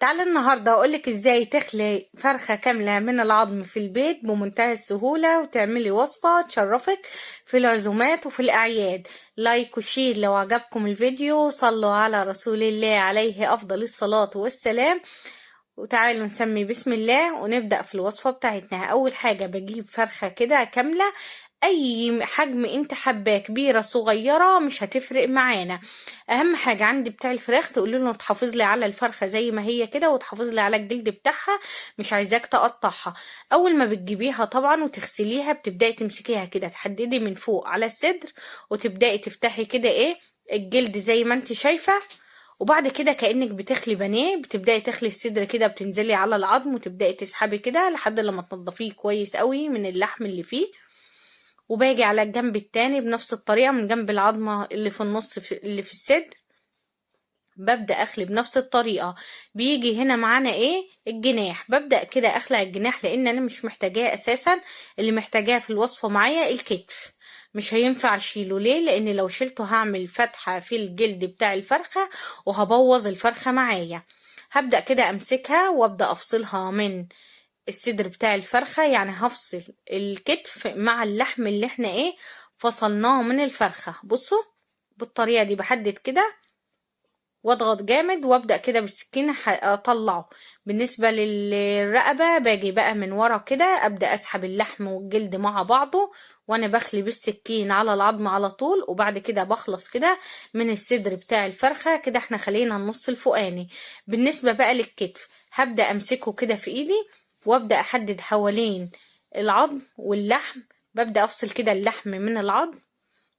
تعالى النهاردة أقولك إزاي تخلي فرخة كاملة من العظم في البيت بمنتهى السهولة وتعملي وصفة تشرفك في العزومات وفي الأعياد. لايك وشير لو عجبكم الفيديو، صلوا على رسول الله عليه أفضل الصلاة والسلام. وتعالوا نسمي بسم الله ونبدأ في الوصفة بتاعتنا. أول حاجة بجيب فرخة كده كاملة، اي حجم انت حباه، كبيره صغيره مش هتفرق معانا. اهم حاجه عندي بتاع الفراخ تقولي له تحافظ لي على الفرخه زي ما هي كده، وتحافظ لي على الجلد بتاعها، مش عايزاك تقطعها. اول ما بتجيبيها طبعا وتغسليها بتبداي تمسكيها كده، تحددي من فوق على الصدر وتبداي تفتحي كده الجلد زي ما انت شايفه. وبعد كده كأنك بتخلي بانيه، بتبداي تخلي الصدر كده، بتنزلي على العظم وتبداي تسحبي كده لحد لما تنضفيه كويس قوي من اللحم اللي فيه. وباجي على الجنب التاني بنفس الطريقة من جنب العظمة اللي في النص اللي في الصدر، ببدأ اخلي بنفس الطريقة. بيجي هنا معانا الجناح، ببدأ كده اخلع الجناح لان انا مش محتاجاه اساسا. اللي محتاجاه في الوصفة معايا الكتف، مش هينفع اشيله. ليه؟ لان لو شلته هعمل فتحة في الجلد بتاع الفرخة وهبوظ الفرخة معايا. هبدأ كده امسكها وابدأ افصلها من الصدر بتاع الفرخة، يعني هفصل الكتف مع اللحم اللي احنا فصلناه من الفرخة. بصوا بالطريقة دي بحدد كده واضغط جامد وابدأ كده بالسكينة اطلعه. بالنسبة للرقبة باجي بقى من ورا كده، ابدأ اسحب اللحم والجلد مع بعضه وانا بخلي بالسكين على العظم على طول. وبعد كده بخلص كده من الصدر بتاع الفرخة كده، احنا خلينا النص الفوقاني. بالنسبة بقى للكتف هبدأ امسكه كده في ايدي وابدأ احدد حوالين العظم واللحم. ببدأ افصل كده اللحم من العظم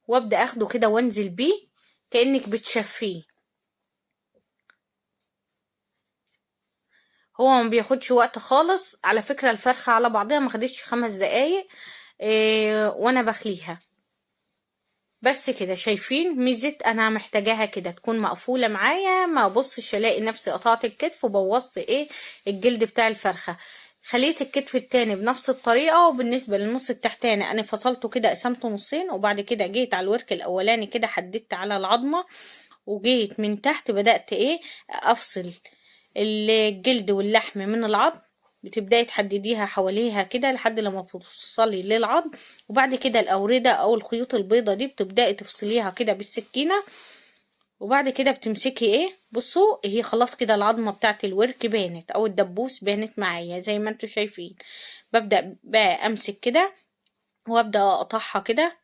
وابدأ اخده كده وانزل بيه كأنك بتشفيه. هو ما بياخدش وقت خالص على فكرة، الفرخة على بعضها ما خدتش 5 دقايق وانا بخليها. بس كده شايفين ميزة انا محتاجاها كده تكون مقفولة معايا، ما بصش الاقي نفسي قطعت الكتف وبوظت الجلد بتاع الفرخة. خليت الكتف التاني بنفس الطريقة. وبالنسبة للنص التحتاني انا فصلته كده، قسمته نصين، وبعد كده جيت على الورك الاولاني كده حددت على العظمة، وجيت من تحت بدأت افصل الجلد واللحم من العظم. بتبداي تحدديها حواليها كده لحد لما توصلي للعظم. وبعد كده الأوردة أو الخيوط البيضة دي بتبداي تفصليها كده بالسكينة. وبعد كده بتمسكي بصوا هي خلاص كده العظمة بتاعت الورك بانت أو الدبوس بانت معايا زي ما انتوا شايفين. ببدأ بقى أمسك كده وأبدأ أقطعها كده.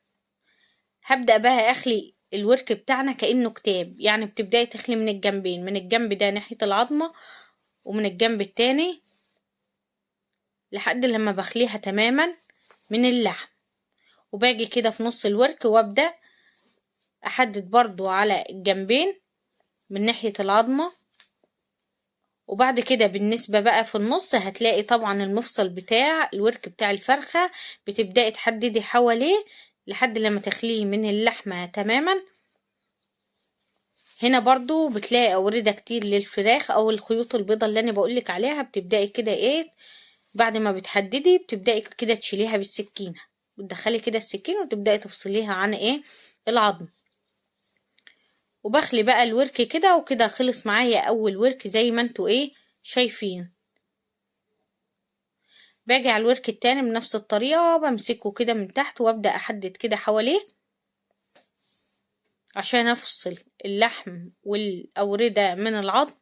هبدأ بقى أخلي الورك بتاعنا كأنه كتاب، يعني بتبداي تخلي من الجنبين، من الجنب ده ناحية العظمة ومن الجنب التاني لحد لما بخليها تماما من اللحم. وباجي كده في نص الورك وابدأ احدد برضو على الجنبين من ناحية العظمة. وبعد كده بالنسبة بقى في النص هتلاقي طبعا المفصل بتاع الورك بتاع الفرخة، بتبدأي تحددي حواليه لحد لما تخليه من اللحمة تماما. هنا برضو بتلاقي أوردة كتير للفراخ أو الخيوط البيضة اللي أنا بقولك عليها. بتبدأي كده بعد ما بتحددي بتبدأي كده تشيليها بالسكينة، بتدخلي كده السكينة وتبدأي تفصليها عن العظم. وبخلي بقى الورك كده، وكده خلص معايا أول ورك زي ما انتوا شايفين. باجي على الورك التاني بنفس الطريقة، بمسكه كده من تحت وابدأ احدد كده حواليه عشان افصل اللحم والأوردة من العظم.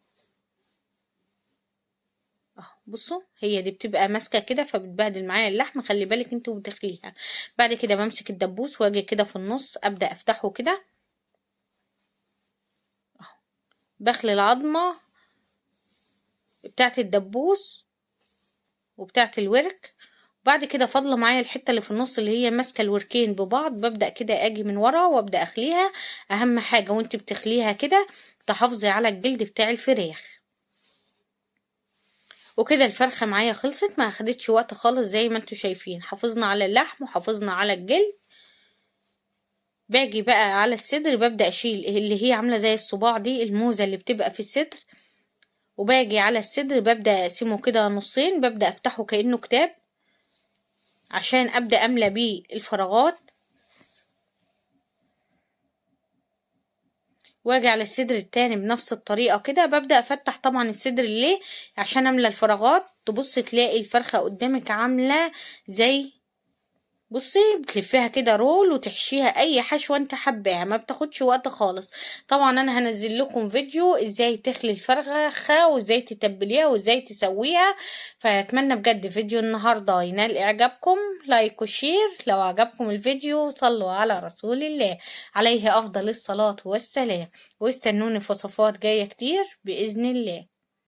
بصوا هي دي بتبقى ماسكه كده فبتبهدل معايا اللحم، خلي بالك انتوا بتخليها. بعد كده بمسك الدبوس واجي كده في النص ابدا افتحه كده، بخلي العظمه بتاعت الدبوس وبتاعت الورك. بعد كده فاضله معايا الحته اللي في النص اللي هي ماسكه الوركين ببعض، ببدا كده اجي من ورا وابدا اخليها. اهم حاجه وانت بتخليها كده تحافظي على الجلد بتاع الفراخ. وكده الفرخة معايا خلصت، ما اخدتش وقت خالص زي ما انتوا شايفين. حافظنا على اللحم وحافظنا على الجلد. باجي بقى على الصدر ببدأ اشيل اللي هي عاملة زي الصباع دي، الموزة اللي بتبقى في الصدر. وباجي على الصدر ببدأ اقسمه كده نصين، ببدأ افتحه كأنه كتاب عشان ابدأ املى بيه الفراغات. واجي على الصدر التاني بنفس الطريقة كده. ببدأ افتح طبعا الصدر ليه؟ عشان املى الفراغات. تبص تلاقي الفرخة قدامك عاملة زي، بصي بتلفيها كده رول وتحشيها اي حشوة انت حباها، ما بتاخدش وقت خالص. طبعا انا هنزل لكم فيديو ازاي تخلي الفرخة وازاي تتبليها وازاي تسويها. فاتمنى بجد فيديو النهاردة ينال اعجابكم. لايك وشير. لو عجبكم الفيديو صلوا على رسول الله عليه افضل الصلاة والسلام، واستنوني في وصفات جاية كتير بإذن الله.